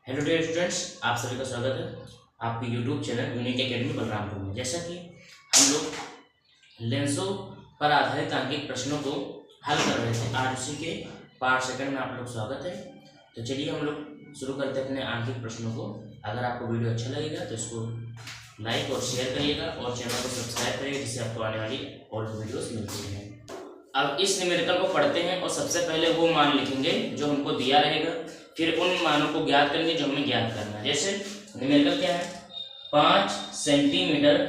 Hello dear students, आप सभी का स्वागत है आपके YouTube channel unique academy Balrampur में। जैसा कि हम लोग लेंसों पर आधारित आंकिक प्रश्नों को हल कर रहे थे, आज उसी के पार्ट सेकंड में आप लोग स्वागत है। तो चलिए हम लोग शुरू करते हैं अपने आंकिक प्रश्नों को। अगर आपको वीडियो अच्छा लगेगा तो इसको लाइक और शेयर करिएगा और चैनल को सब्सक्राइब करिएगा, जिससे आपको आने वाली और वीडियोस मिलती रहें। अब इस न्यूमेरिकल को पढ़ते हैं और सबसे पहले वो मान लिखेंगे जो हमको दिया रहेगा, फिर उन मानों को ज्ञात करेंगे जो हमें ज्ञात करना है। जैसे न्यूमेरिकल क्या है, 5 सेंटीमीटर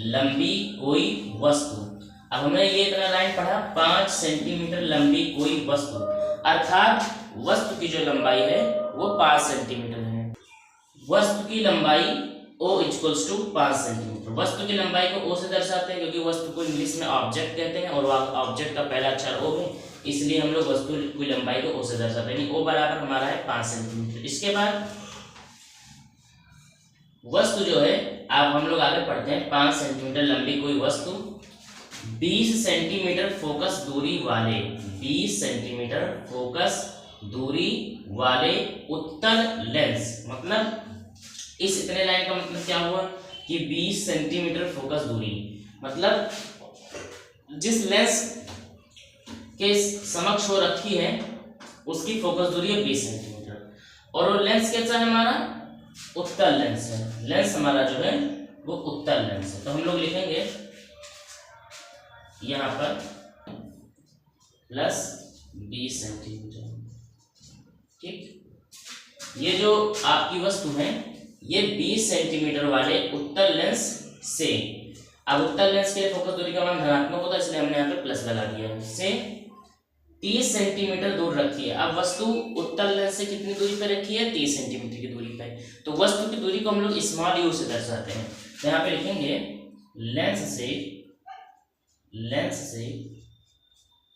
लंबी कोई वस्तु। अब हमने ये इतना लाइन पढ़ा, 5 सेंटीमीटर लंबी कोई वस्तु, अर्थात वस्तु की जो लंबाई है वो 5 सेंटीमीटर है। वस्तु की लंबाई O इक्वल्स टू 5 सेंटीमीटर। वस्तु की लंबाई को O से दर्शाते हैं क्योंकि वस्तु को इंग्लिश में ऑब्जेक्ट कहते हैं और ऑब्जेक्ट का पहला अक्षर O है, इसलिए हम लोग वस्तु की लंबाई को O से दर्शाते हैं। O बराबर हमारा है 5 सेंटीमीटर। इसके बाद वस्तु जो है, अब हम लोग आगे पढ़ते हैं। 5 सेंटीमीटर लंबी कोई वस्तु 20 सेंटीमीटर फोकस दूरी वाले, 20 सेंटीमीटर फोकस दूरी वाले उत्तल लेंस, मतलब इस इतने लाइन का मतलब क्या हुआ कि 20 सेंटीमीटर फोकस दूरी, मतलब जिस लेंस के समक्ष हो रखी है उसकी फोकस दूरी है 20 सेंटीमीटर, और वो लेंस कैसा है हमारा, उत्तल लेंस है। लेंस हमारा जो है वो उत्तल लेंस है। तो हम लोग लिखेंगे यहां पर प्लस 20 सेंटीमीटर। ठीक, ये जो आपकी वस्तु है ये 20 सेंटीमीटर वाले उत्तल लेंस से, अब उत्तल लेंस के लिए फोकस दूरी का मान धनात्मक होता है, इसलिए हमने यहाँ पे प्लस लगा दिया है, से 30 सेंटीमीटर दूर रखी है। अब वस्तु उत्तल लेंस से कितनी दूरी पर रखी है, 30 सेंटीमीटर की दूरी पर। तो वस्तु की दूरी को हम लोग स्मॉल यू से दर्शाते हैं। तो यहाँ पे लिखेंगे लेंस से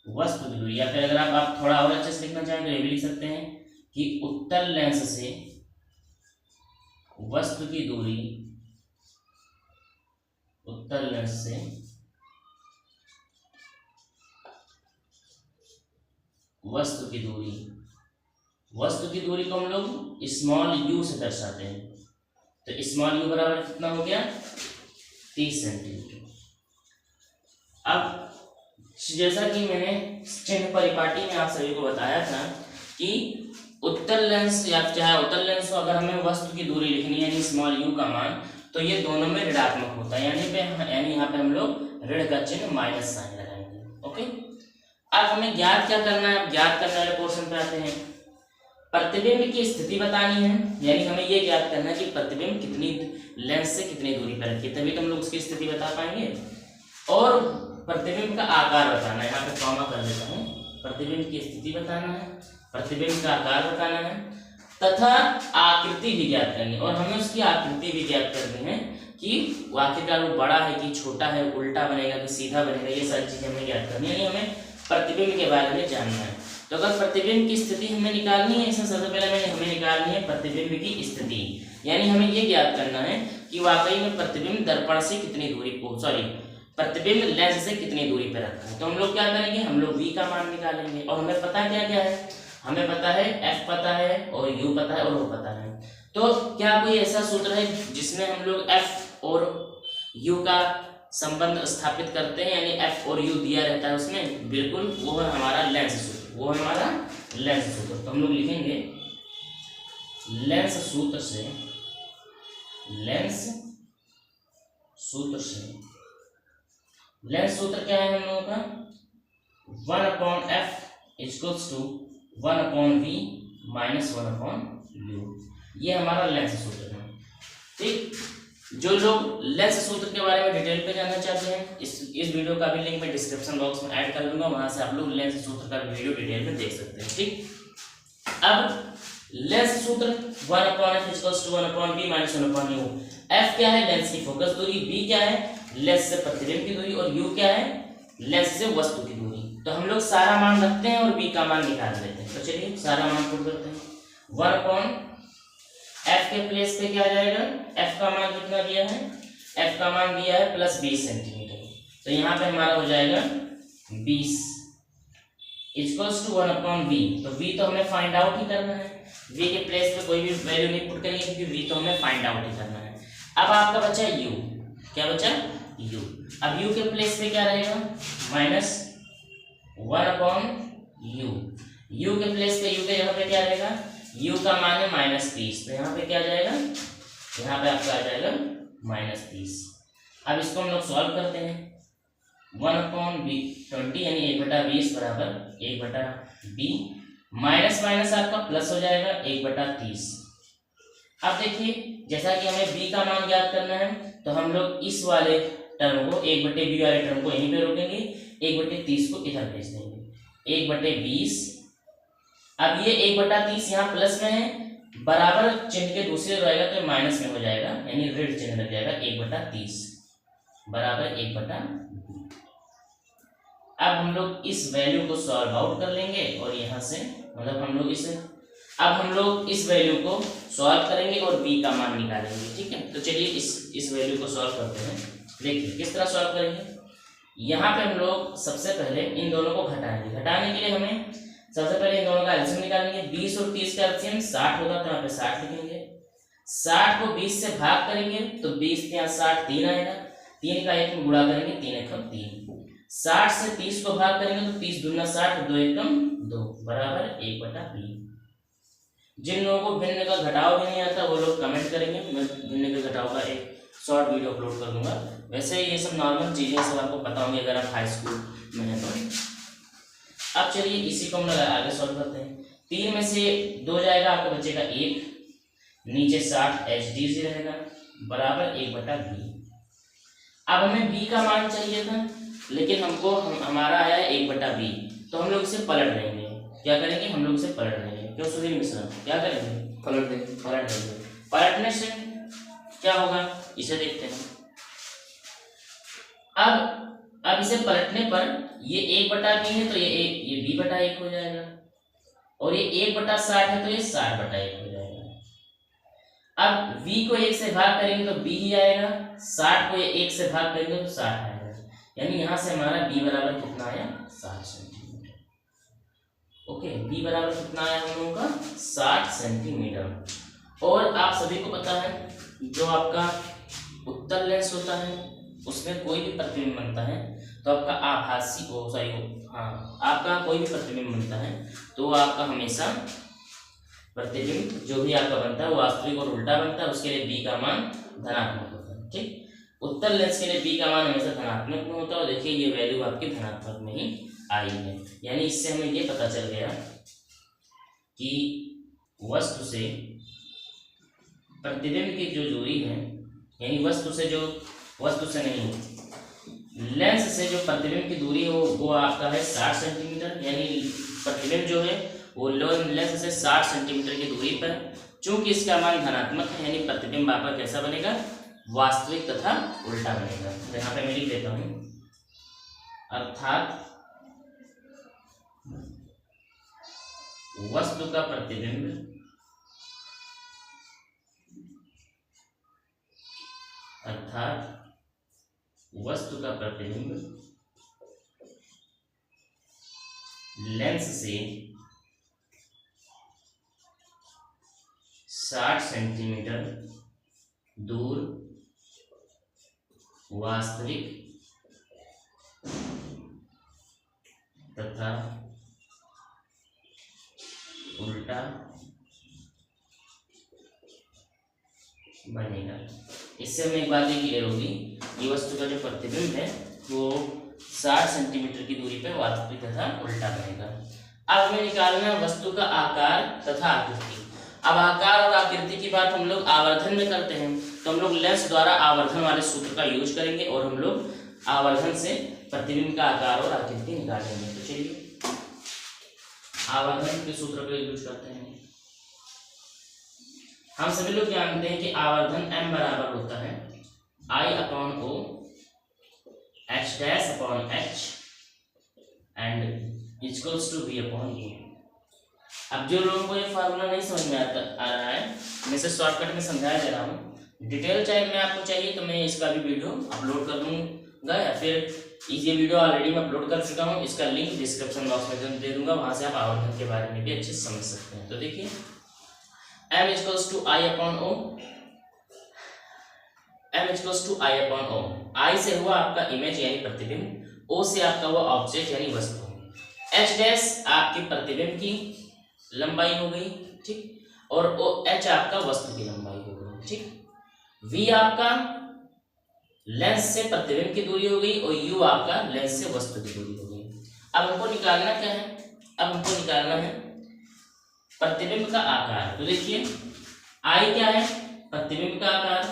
वस्तु की दूरी, या फिर अगर आप थोड़ा और अच्छे से लिखना चाहें तो ये भी लिख सकते हैं कि उत्तल लेंस से वस्तु की दूरी, उत्तल लेंस से वस्तु की दूरी, वस्तु की दूरी को हम लोग स्मॉल यू से दर्शाते हैं। तो स्मॉल यू बराबर कितना हो गया, 30 सेंटीमीटर। अब जैसा कि मैंने चिन्ह परिपाटी में आप सभी को बताया था कि उत्तल लेंस या चाहे उत्तल लेंस हो, अगर हमें वस्तु की दूरी लिखनी है यानी स्मॉल यू का मान, तो ये दोनों में ऋणात्मक होता है, यानी यहाँ पे हम लोग ऋण का चिन्ह माइनस साइन लगाएंगे। ओके, अब हमें ज्ञात क्या करना है, अब ज्ञात करने वाले पोर्शन पे आते हैं। प्रतिबिंब की स्थिति बतानी है, यानी हमें ये ज्ञात करना है कि प्रतिबिंब कितनी लेंस से कितनी दूरी पर रखी है, तभी तो हम लोग उसकी स्थिति बता पाएंगे। और प्रतिबिंब का आकार बताना है, यहाँ पे कॉमा कर देता हूँ। प्रतिबिंब की स्थिति बताना है, प्रतिबिंब का आकार बताना है, तथा आकृति भी ज्ञात करनी है। और हमें उसकी आकृति भी ज्ञात करनी है कि आखिरकार वो बड़ा है कि छोटा है, उल्टा बनेगा कि सीधा बनेगा, ये सारी चीजें हमें ज्ञात करनी है, यानी हमें प्रतिबिंब के बारे में जानना है। तो अगर प्रतिबिंब की स्थिति हमें निकालनी है, इसमें सबसे पहले हमें निकालनी है प्रतिबिंब की स्थिति, यानी हमें ये ज्ञात करना है कि वाकई में प्रतिबिंब दर्पण से कितनी दूरी प्रतिबिंब लेंस से कितनी दूरी पर रखा है। तो हम लोग क्या करेंगे, हम लोग v का मान निकालेंगे। और हमें पता क्या क्या है, हमें पता है f पता है और u पता है और o पता है। तो क्या कोई ऐसा सूत्र है जिसमें हम लोग f और u का संबंध स्थापित करते हैं, यानी f और u दिया रहता है उसमें? बिल्कुल, वो है हमारा लेंस सूत्र, वो है हमारा लेंस सूत्र। तो हम लोग लिखेंगे लेंस सूत्र से, लेंस सूत्र क्या है हम लोगों का, 1/f equals to 1/v minus 1/u, ये हमारा लेंस सूत्र है। ठीक, जो लोग लेंस सूत्र के बारे में डिटेल पे जानना चाहते हैं, इस वीडियो का भी लिंक मैं डिस्क्रिप्शन बॉक्स में ऐड कर दूंगा, वहां से आप लोग लेंस सूत्र का वीडियो डिटेल में देख सकते हैं। ठीक, अब लेंस सूत्र 1/f equals to 1/v minus 1/u। f क्या है, लेंस की फोकस दूरी, v क्या है, लेंस से प्रतिबिंब की दूरी, और u क्या है, लेंस से वस्तु की दूरी। तो हम लोग सारा मान रखते हैं और v का मान निकाल लेते हैं। तो चलिए सारा मान पुट करते हैं। 1/f के प्लेस पे क्या आ जाएगा, f का मान कितना दिया है, f का मान दिया है प्लस 20 सेंटीमीटर। तो यहाँ पे हमारा हो जाएगा 20 इक्वल्स टू 1/v। तो v तो हमें फाइंड आउट ही करना है, v के प्लेस पे कोई भी वैल्यू नहीं पुट करेंगे क्योंकि v तो हमें फाइंड आउट ही करना है। अब आपका बचा u, क्या बचा u। अब u के प्लेस पे क्या रहेगा -1/u। u के प्लेस पे u के जगह पे क्या रहेगा, u का मान है -30, तो यहाँ पे क्या जाएगा, यहाँ पे आपका आ जाएगा -30। अब इसको हम लोग सॉल्व करते हैं। 1/20 यानी 1/20 बराबर 1/b, माइनस माइनस आपका प्लस हो जाएगा 1/30। अब देखिए जैसा कि हमें b का मान ज्ञात करना है तो हम लोग इस वाले टर्म को 1/b वाले टर्म को यहीं पे रोकेंगे, 1/30 को इधर भेज देंगे, 1/20। अब ये 1/30 यहाँ प्लस में है, बराबर चिन्ह के दूसरे रहेगा तो माइनस में हो जाएगा, यानी ऋण चिन्ह लग जाएगा, 1/30 बराबर 1/b। अब हम लोग इस वैल्यू को सॉल्व आउट कर लेंगे और यहाँ से मतलब हम लोग इस वैल्यू को सॉल्व करेंगे और b का मान निकालेंगे। ठीक है, तो चलिए इस वैल्यू को सॉल्व करते हैं। देखिए किस तरह सॉल्व करेंगे। यहाँ पे हम लोग सबसे पहले इन दोनों को घटाएंगे। घटाने के लिए हमें सबसे पहले इन दोनों का एलसीएम निकालेंगे। 20 और 30 का एलसीएम 60 होगा, तो यहाँ पे 60 लिखेंगे। 60 को 20 से भाग करेंगे तो 20 यहाँ 60 3 आएगा, 3 का 1 में गुणा करेंगे, 3 एकम 3। 60 से 30 को भाग करेंगे तो 30 दूना 60, 2 एकम 2 बराबर 1/b। जिन लोगों को भिन्न का घटाव भी नहीं आता वो लोग कमेंट करेंगे, मैं भिन्न के घटाव का एक शॉर्ट वीडियो अपलोड कर दूंगा। वैसे ये सब नॉर्मल चीजें सब आपको पता होंगी अगर आप हाई स्कूल में हैं तो। अब चलिए इसी को हम लोग आगे सॉल्व करते हैं। 3 में से 2 जाएगा, आपका बचेगा 1, नीचे 60 HDC रहेगा बराबर 1/b। अब हमें b का मान चाहिए था लेकिन हमारा आया है 1/b, तो हम लोग इसे पलट देंगे। क्या करेंगे, हम लोग इसे पलट देंगे। क्यों सुधीर मिश्रा, क्या करेंगे, पलट देंगे। पलटने से क्या होगा इसे देखते हैं। अब इसे पलटने पर ये 1/b है तो ये b/1 हो जाएगा, और ये 1/60 है तो ये 60/1 हो जाएगा। अब v को 1 से भाग करेंगे तो b ही आएगा, 60 को 1 से भाग करेंगे तो 60 आएगा, यानी यहां से हमारा b बराबर कितना आया, 60 सेंटीमीटर। ओके, b बराबर कितना आया हम लोगों का, 60 सेंटीमीटर। और आप सभी को पता है जो आपका उत्तल लेंस होता है उसमें कोई भी प्रतिबिंब बनता है तो आपका आपका कोई भी प्रतिबिंब बनता है तो आपका हमेशा प्रतिबिंब जो भी आपका बनता है वो वास्तविक और उल्टा बनता है, उसके लिए b का मान धनात्मक होता है। ठीक, उत्तल लेंस के लिए b का मान हमेशा धनात्मक में होता है, और देखिए ये वैल्यू आपकी धनात्मक में ही आई है। यानी इससे हमें ये पता चल गया कि वस्तु से प्रतिबिंब की जो दूरी है, यानी लेंस से जो प्रतिबिंब की दूरी है वो आपका है 60 सेंटीमीटर। यानी प्रतिबिंब जो है वो लेंस से 60 सेंटीमीटर की दूरी पर, चूंकि इसका मान धनात्मक है यानी प्रतिबिंब आपका कैसा बनेगा, वास्तविक तथा उल्टा बनेगा। तो यहाँ पे मैं लिख देता हूँ, अर्थात वस्तु का प्रतिबिंब लेंस से 60 सेंटीमीटर दूर वास्तविक तथा उल्टा बनेगा। इससे हमें एक बात ये क्लियर होगी, ये वस्तु का जो प्रतिबिंब है वो 60 सेंटीमीटर की दूरी पर वास्तविक तथा उल्टा बनेगा। अब हमें निकालना है वस्तु का आकार तथा आकृति। अब आकार और आकृति की बात हम लोग आवर्धन में करते हैं, तो हम लोग लेंस द्वारा आवर्धन वाले सूत्र का यूज करेंगे और हम लोग आवर्धन से प्रतिबिंब का आकार और आकृति निकालेंगे। तो चलिए आवर्धन के सूत्र का यूज करते हैं। हम सभी लोग जानते हैं कि आवर्धन m बराबर होता है I/O H'/H and equals to V/U। अब जो लोगों को ये फार्मूला नहीं समझ में आ रहा है, मैं इसे शॉर्टकट में समझाया जा रहा हूँ। डिटेल चाहे में आपको चाहिए तो मैं इसका भी वीडियो अपलोड कर दूंगा, या फिर ये वीडियो ऑलरेडी मैं अपलोड कर चुका हूँ, इसका लिंक डिस्क्रिप्शन बॉक्स में दे दूंगा, वहां से आप आवर्धन के बारे में भी अच्छे से समझ सकते हैं। तो देखिए m equals to I upon O, m equals to I upon O. I से हुआ आपका इमेज यानी प्रतिबिंब, ओ से आपका हुआ ऑब्जेक्ट यानी वस्तु, h डैश आपके प्रतिबिंब की लंबाई हो गई, ठीक, और ओ h आपका वस्तु की लंबाई हो गई, ठीक। v आपका लेंस से प्रतिबिंब की दूरी हो गई और u आपका लेंस से वस्तु की दूरी हो गई। अब हमको निकालना क्या है, अब हमको निकालना है प्रतिबिंब का आकार। तो देखिए I क्या है, प्रतिबिंब का आकार,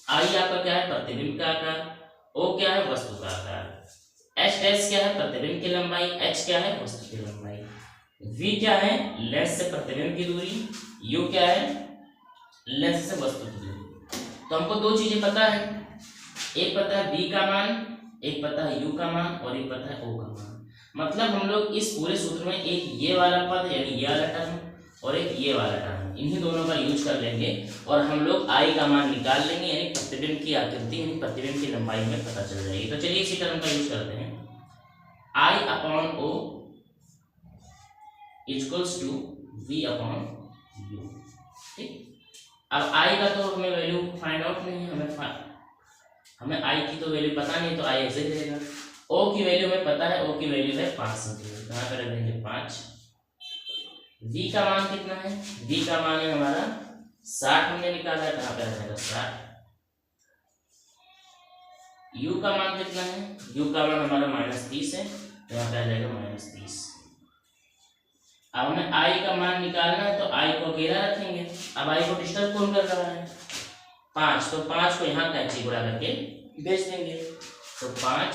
I आपका क्या है, प्रतिबिंब का आकार, O क्या है, वस्तु का आकार, H डैश क्या है, प्रतिबिंब की लंबाई, H क्या है, वस्तु की लंबाई, V क्या है, लेंस से प्रतिबिंब की दूरी, U क्या है, लेंस से वस्तु की दूरी। तो हमको दो चीजें पता है, एक पता है V का मान, एक पता है U का मान और एक पता है O का मान। मतलब हम लोग इस पूरे सूत्र में एक ये वाला पद यानी ये वाला टर्म और एक ये वाला टर्म, इन्हीं दोनों का यूज कर लेंगे और हम लोग I का मान निकाल लेंगे, यानी प्रतिबिंब की आकृति यानी प्रतिबिंब की लंबाई में पता चल जाएगी। तो चलिए इसी टर्म का यूज करते हैं, I upon O equals to V upon U, ठीक। अब I का तो हमें वैल्यू फाइंड आउट नहीं है, हमें I की तो वैल्यू पता नहीं, तो I ऐसे ही रहेगा। O की वैल्यू हमें पता है, O की वैल्यू है 5 सेंटीमीटर, यहाँ पर रख देंगे 5। V का मान कितना है, V का मान है हमारा 60 हमने निकाला है, कहाँ पे रहेगा 60। U का मान कितना है, U का मान हमारा -30 है, तो यहाँ पे आ जाएगा -30। अब हमें I का मान निकालना है, तो I को अकेला रखेंगे। अब I को डिस्टर्ब कौन कर रहा है, 5, तो 5 को यहाँ कैंची गुणा करके भेज देंगे, तो 5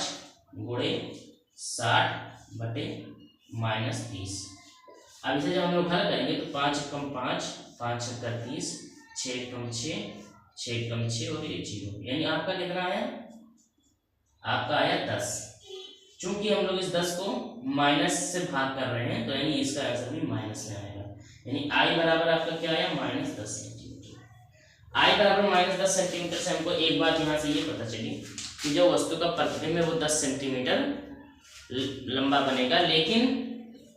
गुणे 60 बटे -30। अब इसे जब हम लोग हल करेंगे तो 5 कम 5, 5 छक्का 30, 6 कम 6, 6 कम 6 और ये 0, यानी आपका कितना आया, आपका आया 10। चूंकि हम लोग इस 10 को माइनस से भाग कर रहे हैं, तो यानी इसका आंसर भी माइनस में आएगा, यानी I बराबर आपका क्या आया, -10 सेंटीमीटर। I बराबर -10 सेंटीमीटर से हमको एक बात यहाँ से ये पता चली कि जो वस्तु का प्रतिबिंब है वो 10 सेंटीमीटर लंबा बनेगा, लेकिन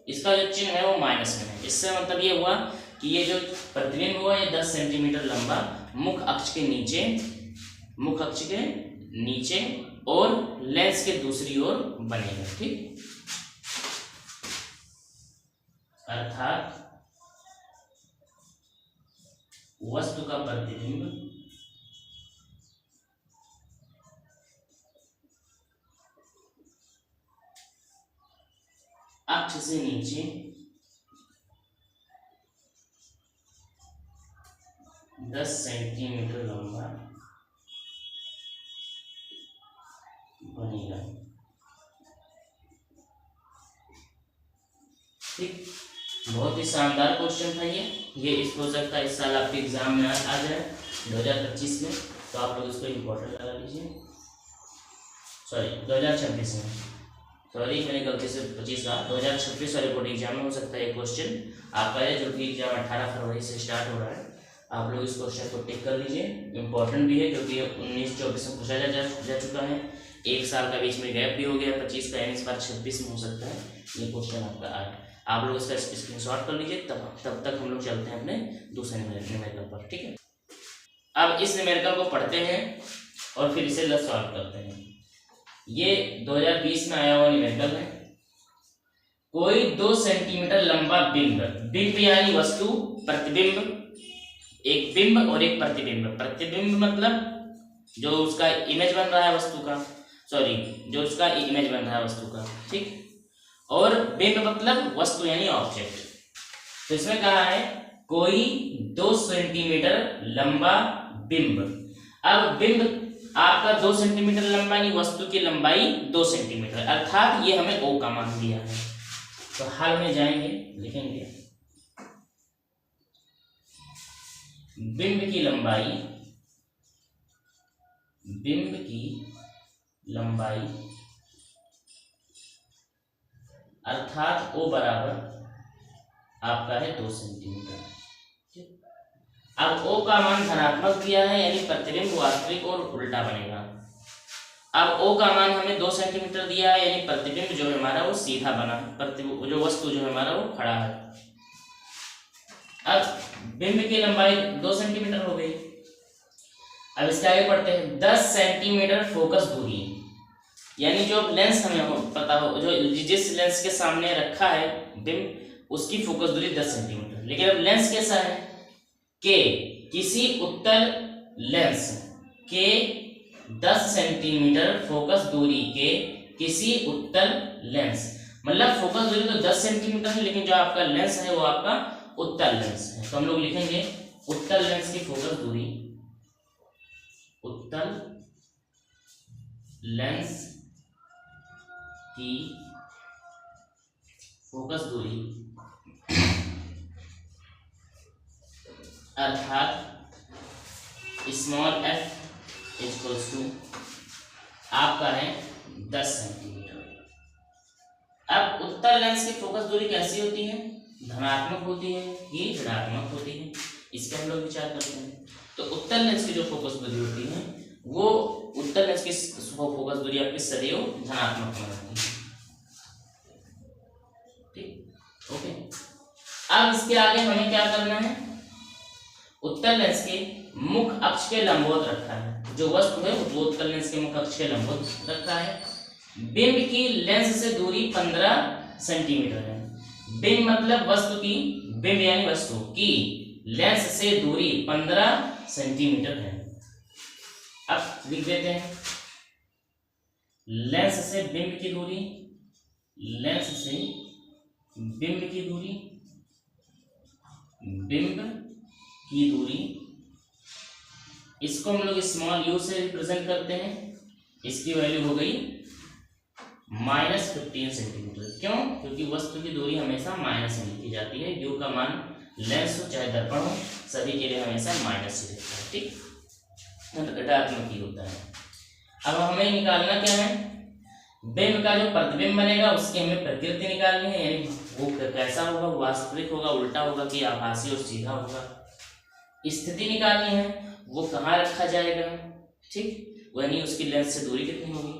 इसका जो चिन्ह है वो माइनस में है। इससे मतलब ये हुआ कि ये जो प्रतिबिंब हुआ ये 10 सेंटीमीटर लंबा मुख्य अक्ष के नीचे और लेंस के दूसरी ओर बनेगा, ठीक। अर्थात वस्तु का प्रतिबिंब अक्ष से नीचे 10 सेंटीमीटर लंबा बनेगा, ठीक। बहुत ही शानदार क्वेश्चन था ये इस हो सकता है इस साल आपके एग्जाम में आ जाए 2025 में, तो आप लोग इसको इम्पोर्टेंट लगा लीजिए। सॉरी 2026 में, सॉरी मैंने गलती से 25 कहा, 2026 वाले बोर्ड एग्जाम में हो सकता है ये क्वेश्चन आपका है, जो कि एग्जाम 18 फरवरी से स्टार्ट हो रहा है। आप लोग इस क्वेश्चन को टिक कर लीजिए, इम्पोर्टेंट भी है क्योंकि 19-24 में पूछा जा चुका है, एक साल का बीच में गैप भी हो गया 25 का, यानी इस बार 26 में हो सकता है ये क्वेश्चन आपका आए। आप लोग इसका स्क्रीनशॉट कर लीजिए, तब तक हम लोग चलते हैं अपने दूसरे न्यूमेरिकल पर, ठीक है। अब इस न्यूमेरिकल को पढ़ते हैं और फिर इसे सॉल्व करते हैं। ये 2020 में आया हुआ न्यूमेरिकल है। कोई 2 सेंटीमीटर लंबा बिंब यानी वस्तु, प्रतिबिंब, एक बिंब और एक प्रतिबिंब। प्रतिबिंब मतलब जो उसका इमेज बन रहा है वस्तु का, सॉरी जो उसका इमेज बन रहा है वस्तु का, ठीक। और बिंब मतलब वस्तु यानी ऑब्जेक्ट। तो इसमें कहा है कोई 2 सेंटीमीटर लंबा बिंब। अब बिंब आपका 2 सेंटीमीटर लंबा यानी वस्तु की लंबाई 2 सेंटीमीटर, अर्थात ये हमें O का मान दिया है। तो हल में जाएंगे, लिखेंगे बिंब की लंबाई अर्थात O बराबर आपका है 2 सेंटीमीटर। अब O का मान धनात्मक दिया है, यानी प्रतिबिंब वास्तविक और उल्टा बनेगा। अब ओ का मान हमें 2 सेंटीमीटर दिया है, यानी प्रतिबिंब जो है हमारा वो सीधा बना, जो वस्तु जो है हमारा वो खड़ा है। अब बिंब की लंबाई 2 सेंटीमीटर हो गई। अब इसके आगे पढ़ते हैं 10 सेंटीमीटर फोकस दूरी, यानी जो लेंस हमें पता हो, जो जिस लेंस के सामने रखा है बिंब, उसकी फोकस दूरी 10 सेंटीमीटर। लेकिन अब लेंस कैसा है कि किसी उत्तल लेंस के 10 सेंटीमीटर फोकस दूरी के किसी उत्तल लेंस, मतलब फोकस दूरी तो 10 सेंटीमीटर है, लेकिन जो आपका लेंस है वो आपका उत्तल लेंस है। तो हम लोग लिखेंगे उत्तल लेंस की फोकस दूरी, उत्तल लेंस की फोकस दूरी अर्थात स्मॉल f इक्वल्स टू आपका है 10 सेंटीमीटर। अब उत्तल लेंस की फोकस दूरी कैसी होती है, धनात्मक होती है कि ऋणात्मक होती है, इस पर हम लोग विचार करते हैं। तो उत्तल लेंस की जो फोकस दूरी होती है वो उत्तल लेंस की फोकस दूरी आपकी सदैव धनात्मक में होती है। ठीक, ओके। अब इसके आगे हमें क्या करना है, उत्तल लेंस के मुख अक्ष के लंबवत रखा है, जो वस्तु है वो उत्तल लेंस के मुख अक्ष के लंबवत रखा है। बिंब की लेंस से दूरी 15 सेंटीमीटर है। बिंब मतलब वस्तु की, बिंब यानी वस्तु की लेंस से दूरी 15 सेंटीमीटर है। अब लिख देते हैं लेंस से बिंब की दूरी, लेंस से बिंब की दूरी, बिंब की दूरी, इसको हम लोग स्मॉल यू से रिप्रेजेंट करते हैं। इसकी वैल्यू हो गई -15 सेंटीमीटर। क्यों? क्योंकि वस्तु की दूरी हमेशा माइनस में लिखी जाती है। यू का मान लेंस हो चाहे दर्पण हो, सभी के लिए हमेशा माइनस से लिखता है। ठीक, ऋणात्मक ही होता है। अब हमें निकालना क्या है, बिंब का जो प्रतिबिंब बनेगा उसकी हमें प्रकृति निकालनी है, यानी वो कैसा होगा, वास्तविक होगा, उल्टा होगा कि आभासी और सीधा होगा। स्थिति निकालनी है, वो कहाँ रखा जाएगा, ठीक, यानी उसकी लेंस से दूरी कितनी होगी,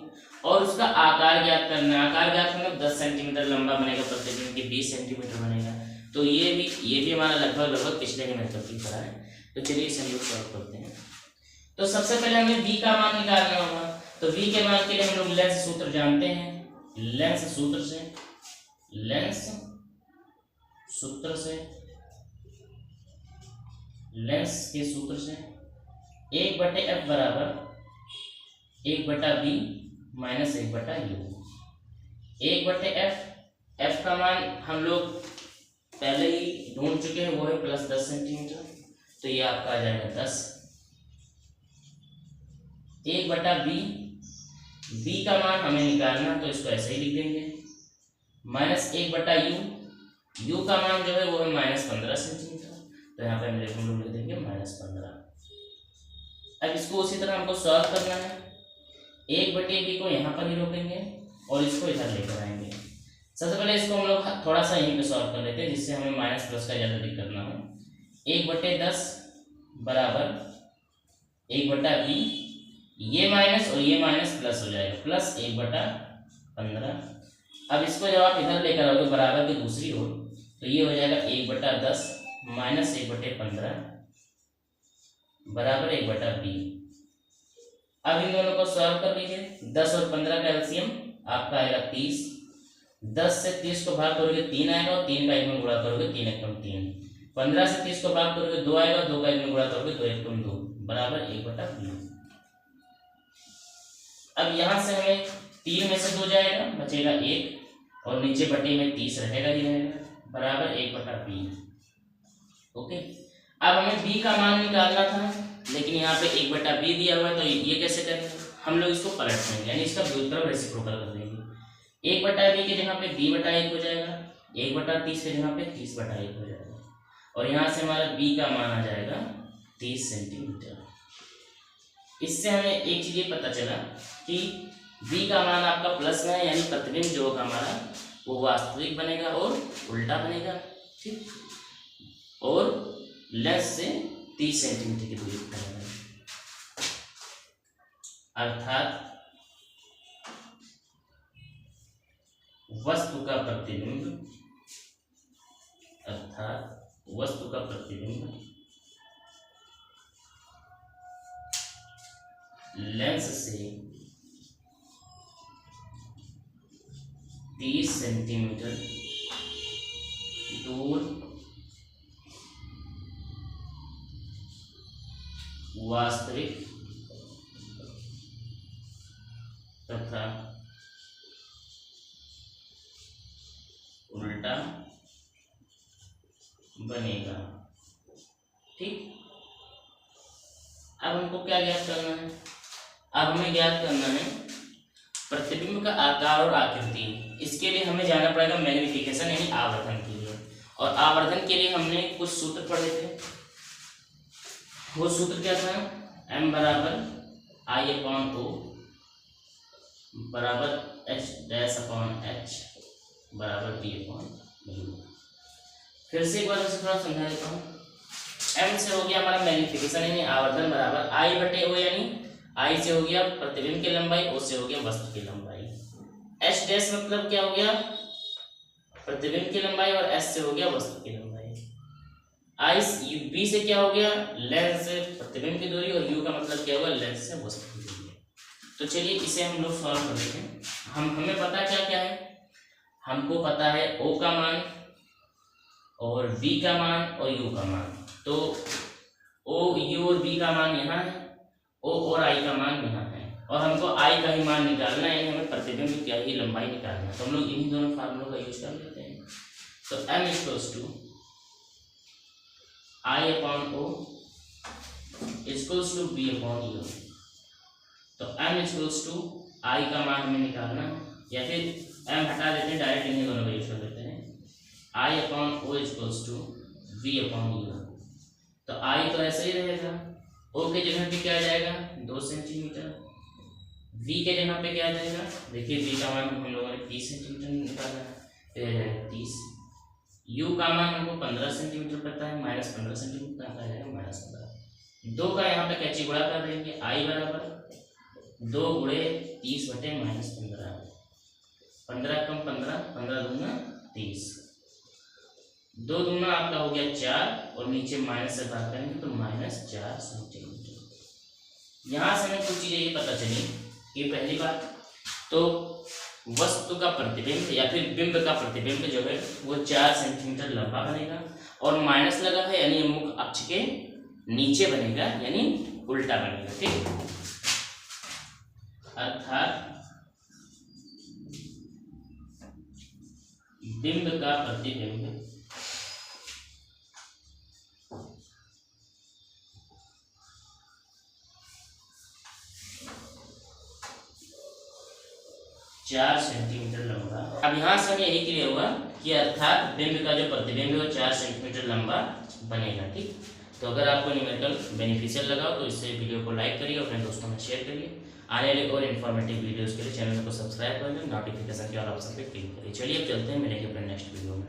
और उसका आकार ज्ञात करना है। आकार ज्ञात करना 10 सेंटीमीटर लंबा बनेगा, प्रतिबिंब की 20 सेंटीमीटर बनेगा। तो ये भी हमारा लगभग पिछले के मेथड की तरह है। तो चलिए इसे हम लोग सॉल्व करते हैं। तो सबसे पहले हमें v का मान निकालना होगा। तो v के मान के लिए हम लोग लेंस सूत्र जानते हैं। लेंस सूत्र से, लेंस सूत्र से, लेंस के सूत्र से 1/f बराबर 1/b minus 1/u। 1/f, f का मान हम लोग पहले ही ढूंढ चुके हैं, वो है +10 सेंटीमीटर। तो ये आपका आ जाएगा 10। 1/b, b का मान हमें निकालना, तो इसको ऐसे ही लिख देंगे -1/u। u का मान जो है वो है -15 सेंटीमीटर। तो यहाँ पे हम लोग लिख देंगे -15। अब इसको उसी तरह हमको सॉल्व करना है। 1/b को यहाँ पर ही रोकेंगे और इसको इधर लेकर आएंगे। सबसे पहले इसको हम लोग थोड़ा सा यहीं पे सॉल्व कर लेते हैं, जिससे हमें माइनस प्लस का ज़्यादा दिक्कत ना हो। 1/10 बराबर 1/b, ये माइनस और ये माइनस प्लस हो जाएगा, प्लस 1/15। अब इसको जब आप इधर लेकर आओगे बराबर की दूसरी ओर, तो ये हो जाएगा 1/10 माइनस 1/15 बराबर 1/b। अब इन दोनों को सॉल्व कर लीजिए। 10 और 15 का एलसीएम आपका आएगा 30। 10 से 30 को भाग करोगे 3 आएगा, और 3 का 1 में गुणा करोगे 3 × 3। 15 से 30 को भाग करोगे 2 आएगा, 2 का 1 में गुणा करोगे 2 × 2 बराबर 1/b। अब यहाँ से हमें 3 में से 2 जाएगा, बचेगा 1, और नीचे बटे में 30 रहेगा ही रहेगा, बराबर 1/b। ओके। अब हमें b का मान निकालना था, लेकिन यहाँ पे 1/b दिया हुआ है, तो ये कैसे करेंगे, हम लोग इसको पलट देंगे, यानी इसका व्युत्क्रम रेसिप्रोकल कर देंगे। 1/b के जगह पे b/1 हो जाएगा, 1/30 के जगह पे 30/1 हो जाएगा, और यहाँ से हमारा b का मान आ जाएगा 30 सेंटीमीटर। इससे हमें एक चीज ये पता चला कि b का मान आपका प्लस में है, यानी प्रतिबिंब जो होगा हमारा वो वास्तविक बनेगा और उल्टा बनेगा, ठीक, और लेंस से 30 सेंटीमीटर की दूरी पर है। अर्थात वस्तु का प्रतिबिंब, अर्थात वस्तु का प्रतिबिंब लेंस से 30 सेंटीमीटर दूर वास्तविक तथा उल्टा बनेगा। ठीक, अब हमको क्या ज्ञात करना है? अब हमें ज्ञात करना है प्रतिबिंब का आकार और आकृति। इसके लिए हमें जाना पड़ेगा मैग्नीफिकेशन यानी आवर्धन के लिए, और आवर्धन के लिए हमने कुछ सूत्र पढ़े थे। वो सूत्र क्या था? m बराबर I/O बराबर H'/H बराबर B/U। फिर से एक बार इसे थोड़ा समझा देता हूँ। m से हो गया हमारा मैग्नीफिकेशन यानी आवर्धन बराबर I/O यानी I से हो गया प्रतिबिंब की लंबाई, O से हो गया वस्तु की लंबाई। H' मतलब क्या हो गया? प्रतिबिंब की लंबाई, और S से हो गया वस्तु की लंबाई। B से क्या हो गया? लेंस से प्रतिबिंब की दूरी, और U का मतलब क्या होगा? लेंस से वस्तु की दूरी। तो चलिए इसे हम लोग सॉल्व कर लेते हैं। हमें पता क्या क्या है? हमको पता है O का मान और V का मान और U का मान। तो O, U और V का मान यहाँ है, O और I का मान यहाँ है, और हमको I का ही मान निकालना है, हमें प्रतिबिंब की क्या ही लंबाई निकालना है। तो हम लोग इन्हीं दोनों फार्मूलों का यूज कर लेते हैं। तो M = I/O = B/U। तो M = I का मान हमें निकालना है, या फिर M हटा देते हैं, डायरेक्ट इन्हीं दोनों का यूज कर लेते हैं। I/O = V/U। तो I तो ऐसे ही रहेगा, O के जगह पे क्या आ जाएगा? 2 सेंटीमीटर। V के जगह पे क्या आ जाएगा? देखिए V का मान हम लोगों ने 30 सेंटीमीटर निकाला है, तो आ जाएगा 30। U का मान हमको 15 सेंटीमीटर पता है, -15 सेंटीमीटर आ जाएगा, -15। 2 का यहाँ पे कैची गुणा कर देंगे, I बराबर 2 × 30/-15। 15 कम 15, 15 दूना 30। 2 दूना आपका हो गया 4, और नीचे माइनस से भाग करेंगे तो -4 सेंटीमीटर। यहाँ से हमें कुछ चीज़ें ये पता चली कि पहली बात तो वस्तु का प्रतिबिंब या फिर बिंब का प्रतिबिंब जो है वो 4 सेंटीमीटर लंबा बनेगा, और माइनस लगा है यानी मुख्य अक्ष के नीचे बनेगा, यानी उल्टा बनेगा। ठीक, अर्थात बिंब का प्रतिबिंब 4 सेंटीमीटर लंबा। अब यहाँ से हमें यही क्लियर हुआ कि अर्थात बिंब का जो प्रतिबिंब है वो 4 सेंटीमीटर लंबा बनेगा। ठीक, तो अगर आपको न्यूमेरिकल बेनिफिशियल लगा तो इससे वीडियो को लाइक करिए और अपने दोस्तों में शेयर करिए। आने वाले और इन्फॉर्मेटिव वीडियोस के लिए चैनल को सब्सक्राइब कर लें, नोटिफिकेशन के ऑल ऑप्शन पे क्लिक करिए। चलिए अब चलते हैं, मिलेंगे अपने नेक्स्ट वीडियो में।